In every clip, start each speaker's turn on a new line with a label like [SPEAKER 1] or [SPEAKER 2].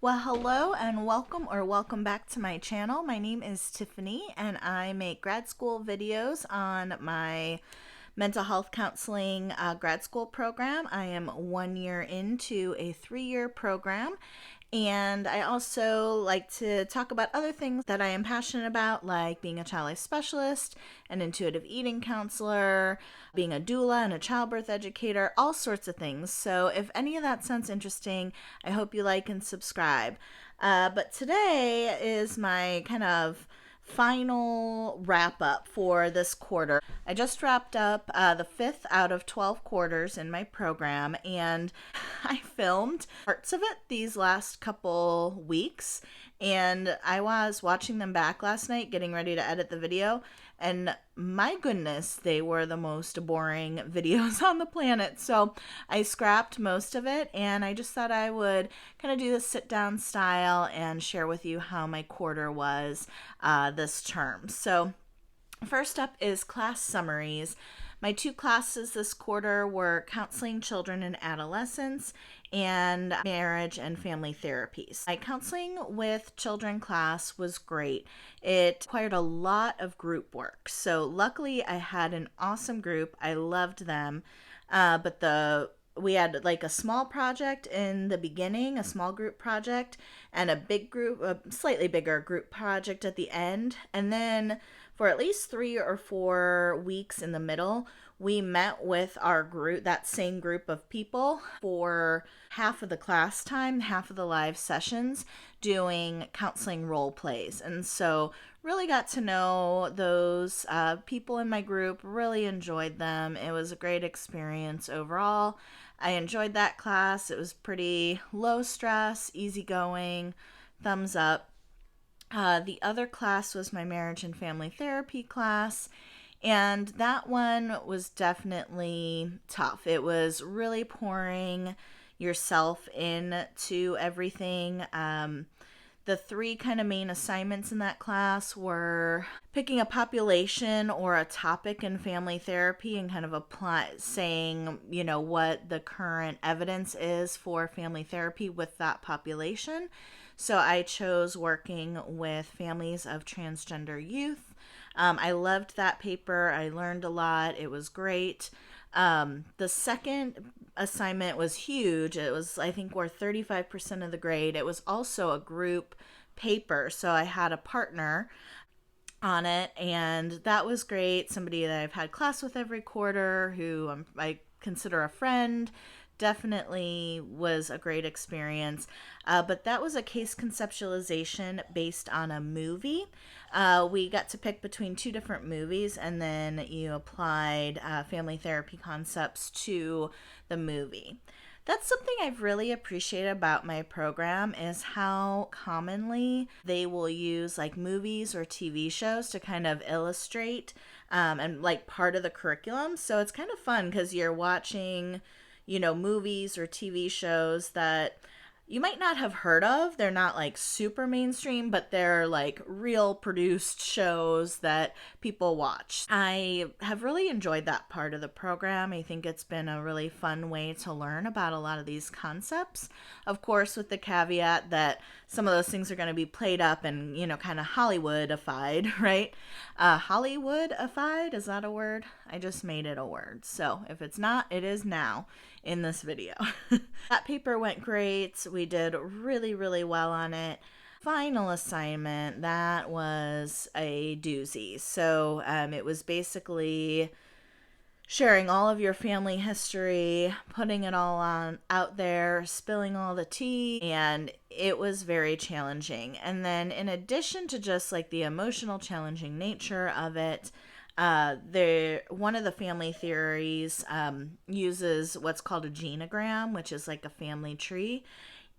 [SPEAKER 1] Well, hello and welcome back to my channel. My name is Tiffany and I make grad school videos on my mental health counseling grad school program. I am 1 year into a 3-year program, and I also like to talk about other things that I am passionate about, like being a child life specialist, an intuitive eating counselor, being a doula and a childbirth educator, all sorts of things. So if any of that sounds interesting, I hope you like and subscribe. But today is my kind of final wrap up for this quarter. I just wrapped up the 5th out of 12 quarters in my program, and I filmed parts of it these last couple weeks, and I was watching them back last night getting ready to edit the video, and my goodness, they were the most boring videos on the planet. So I scrapped most of it, and I just thought I would kind of do this sit down style and share with you how my quarter was this term. So first up is class summaries. My 2 classes this quarter were counseling children and adolescents and marriage and family therapies. My counseling with children class was great. It required a lot of group work. So luckily I had an awesome group. I loved them. We had like a small project in the beginning, a small group project, and a slightly bigger group project at the end. And then for at least 3 or 4 weeks in the middle, we met with our group, that same group of people, for half of the class time, half of the live sessions, doing counseling role plays. And so really got to know those people in my group, really enjoyed them. It was a great experience overall. I enjoyed that class. It was pretty low stress, easygoing, thumbs up. The other class was my marriage and family therapy class, and that one was definitely tough. It was really pouring yourself into everything. The 3 kind of main assignments in that class were picking a population or a topic in family therapy and kind of saying, what the current evidence is for family therapy with that population. So I chose working with families of transgender youth. I loved that paper. I learned a lot. It was great. The second assignment was huge. It was, I think, worth 35% of the grade. It was also a group paper, so I had a partner on it, and that was great. Somebody that I've had class with every quarter, who I consider a friend. Definitely was a great experience. But that was a case conceptualization based on a movie. We got to pick between 2 different movies, and then you applied family therapy concepts to the movie. That's something I've really appreciated about my program, is how commonly they will use like movies or TV shows to kind of illustrate and like part of the curriculum. So it's kind of fun because you're watching movies or TV shows that you might not have heard of. They're not like super mainstream, but they're like real produced shows that people watch. I have really enjoyed that part of the program. I think it's been a really fun way to learn about a lot of these concepts. Of course, with the caveat that some of those things are going to be played up and, kind of Hollywoodified, right? Hollywoodified, is that a word? I just made it a word. So if it's not, it is now in this video. That paper went great. We did really, really well on it. Final assignment, that was a doozy. So it was basically sharing all of your family history, putting it all out there, spilling all the tea, and it was very challenging. And then in addition to just like the emotional challenging nature of it, one of the family theories uses what's called a genogram, which is like a family tree,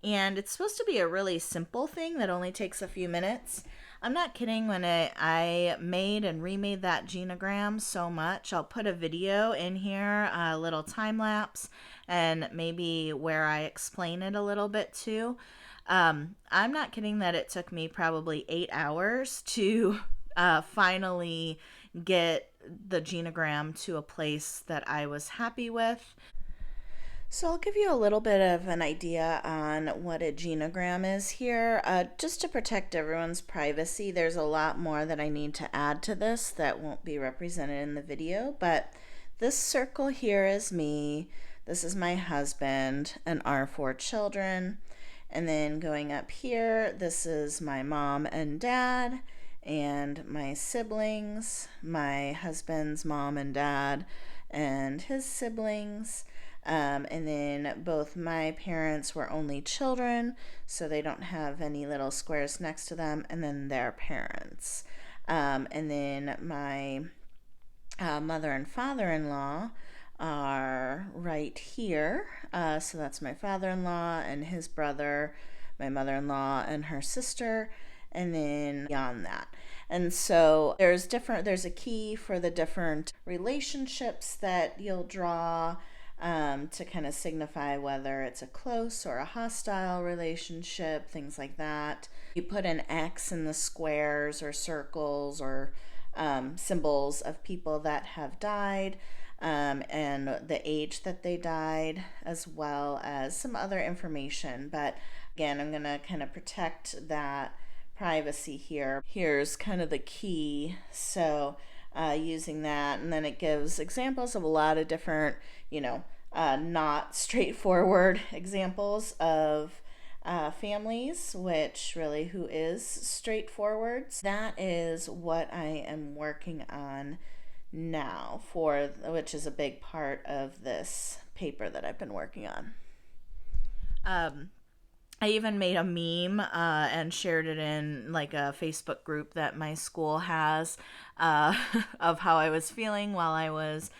[SPEAKER 1] and it's supposed to be a really simple thing that only takes a few minutes. I'm not kidding when I made and remade that genogram so much. I'll put a video in here, a little time lapse, and maybe where I explain it a little bit too. I'm not kidding that it took me probably 8 hours to finally get the genogram to a place that I was happy with. So I'll give you a little bit of an idea on what a genogram is here. Just to protect everyone's privacy, there's a lot more that I need to add to this that won't be represented in the video, but this circle here is me, this is my husband, and our 4 children. And then going up here, this is my mom and dad, and my siblings, my husband's mom and dad, and his siblings. And then both my parents were only children, so they don't have any little squares next to them, and then their parents. And then my mother and father-in-law are right here. So that's my father-in-law and his brother, my mother-in-law and her sister, and then beyond that. And so there's a key for the different relationships that you'll draw to kind of signify whether it's a close or a hostile relationship, things like that. You put an X in the squares or circles or symbols of people that have died, and the age that they died, as well as some other information. But again, I'm going to kind of protect that privacy here. Here's kind of the key. So using that, and then it gives examples of a lot of different, not straightforward examples of families, which really who is straightforward. That is what I am working on now, which is a big part of this paper that I've been working on. I even made a meme and shared it in like a Facebook group that my school has of how I was feeling while I was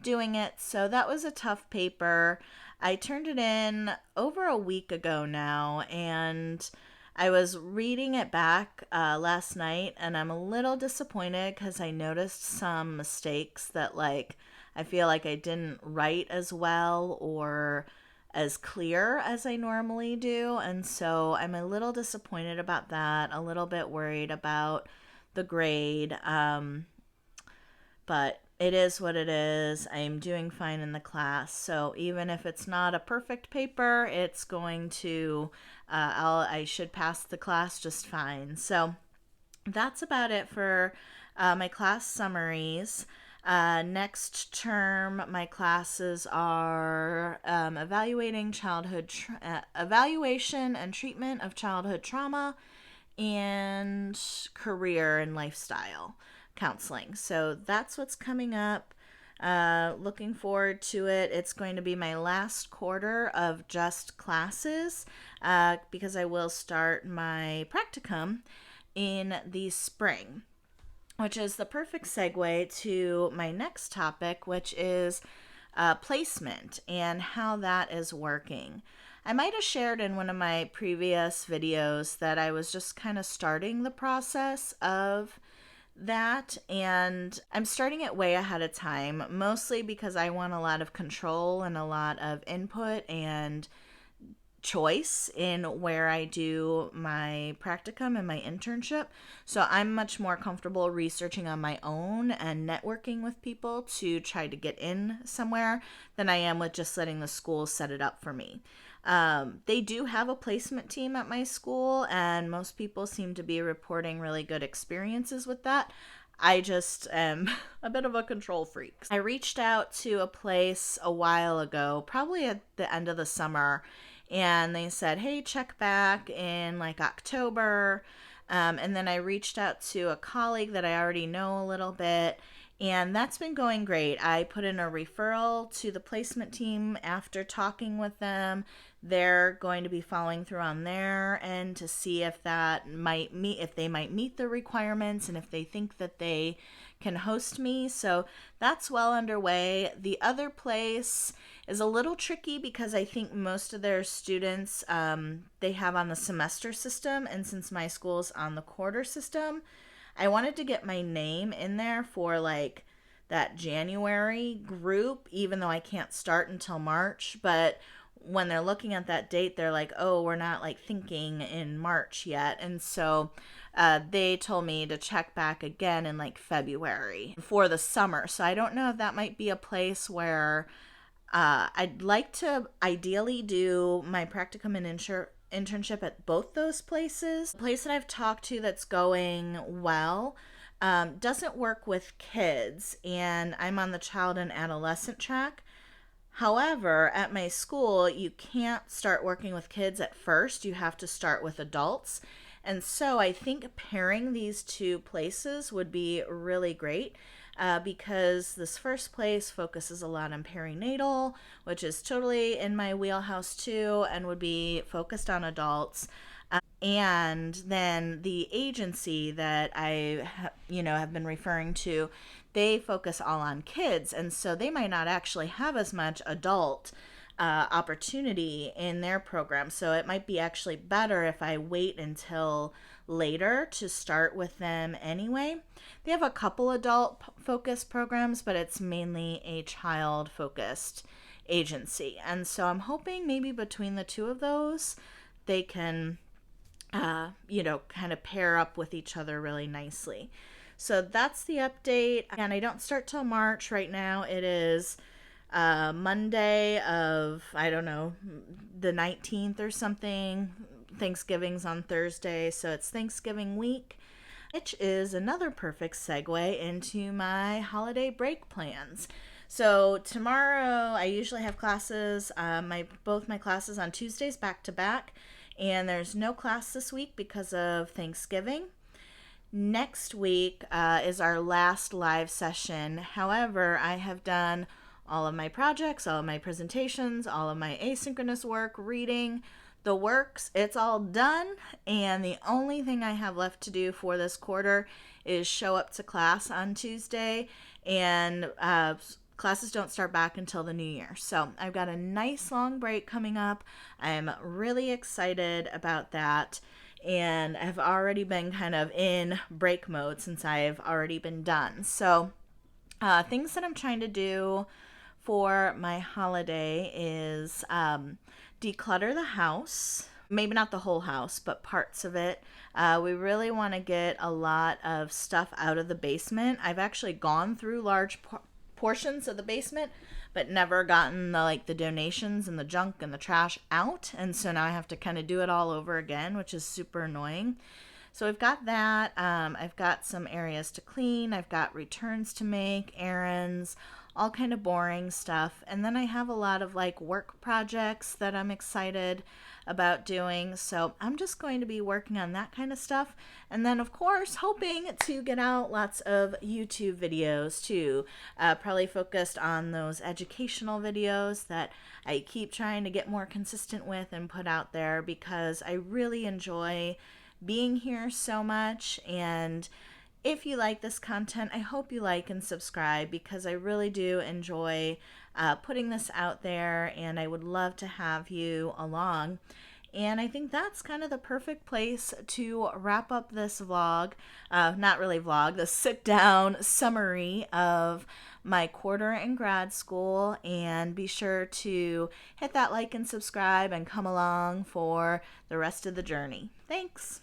[SPEAKER 1] doing it. So that was a tough paper. I turned it in over a week ago now, and I was reading it back last night, and I'm a little disappointed because I noticed some mistakes that I feel like I didn't write as well or as clear as I normally do. And so I'm a little disappointed about that, a little bit worried about the grade. But it is what it is. I'm doing fine in the class. So even if it's not a perfect paper, it's going to, I should pass the class just fine. So that's about it for my class summaries. Next term, my classes are evaluation and treatment of childhood trauma, and career and lifestyle counseling. So that's what's coming up. Looking forward to it. It's going to be my last quarter of just classes because I will start my practicum in the spring, which is the perfect segue to my next topic, which is placement and how that is working. I might have shared in one of my previous videos that I was just kind of starting the process of that, and I'm starting it way ahead of time, mostly because I want a lot of control and a lot of input and choice in where I do my practicum and my internship. So I'm much more comfortable researching on my own and networking with people to try to get in somewhere than I am with just letting the school set it up for me. They do have a placement team at my school, and most people seem to be reporting really good experiences with that. I just am a bit of a control freak. I reached out to a place a while ago, probably at the end of the summer, and they said, hey, check back in October. And then I reached out to a colleague that I already know a little bit, and that's been going great. I put in a referral to the placement team after talking with them. They're going to be following through on their end to see if they might meet the requirements and if they think that they can host me. So that's well underway. The other place is a little tricky because I think most of their students they have on the semester system, and since my school's on the quarter system, I wanted to get my name in there for that January group, even though I can't start until March. But when they're looking at that date, they're like, oh, we're not thinking in March yet. And so they told me to check back again in February for the summer. So I don't know if that might be a place where I'd like to ideally do my practicum and internship at both those places. The place that I've talked to that's going well doesn't work with kids, and I'm on the child and adolescent track. However, at my school, you can't start working with kids at first. You have to start with adults. And so I think pairing these two places would be really great because this first place focuses a lot on perinatal, which is totally in my wheelhouse too, and would be focused on adults. And then the agency that have been referring to, they focus all on kids, and so they might not actually have as much adult opportunity in their program. So it might be actually better if I wait until later to start with them anyway. They have a couple adult focused programs, but it's mainly a child focused agency. And so I'm hoping maybe between the two of those, they can kind of pair up with each other really nicely. So that's the update. And I don't start till March. Right now it is Monday of, I don't know, the 19th or something. Thanksgiving's on Thursday, so it's Thanksgiving week, which is another perfect segue into my holiday break plans. So tomorrow I usually have classes, both my classes on Tuesdays back to back, and there's no class this week because of Thanksgiving. Next week is our last live session. However, I have done all of my projects, all of my presentations, all of my asynchronous work, reading, the works. It's all done, and the only thing I have left to do for this quarter is show up to class on Tuesday, and classes don't start back until the new year. So I've got a nice long break coming up. I'm really excited about that, and I've already been kind of in break mode since I've already been done. So things that I'm trying to do for my holiday is declutter the house. Maybe not the whole house, but parts of it. We really want to get a lot of stuff out of the basement. I've actually gone through large portions of the basement, but never gotten the donations and the junk and the trash out. And so now I have to kind of do it all over again, which is super annoying. So we've got that. I've got some areas to clean. I've got returns to make, errands, all kind of boring stuff. And then I have a lot of work projects that I'm excited about doing. So I'm just going to be working on that kind of stuff. And then of course, hoping to get out lots of YouTube videos too. Probably focused on those educational videos that I keep trying to get more consistent with and put out there because I really enjoy being here so much. And if you like this content, I hope you like and subscribe because I really do enjoy putting this out there, and I would love to have you along. And I think that's kind of the perfect place to wrap up this vlog, not really vlog, the sit down summary of my quarter in grad school. And be sure to hit that like and subscribe and come along for the rest of the journey. Thanks.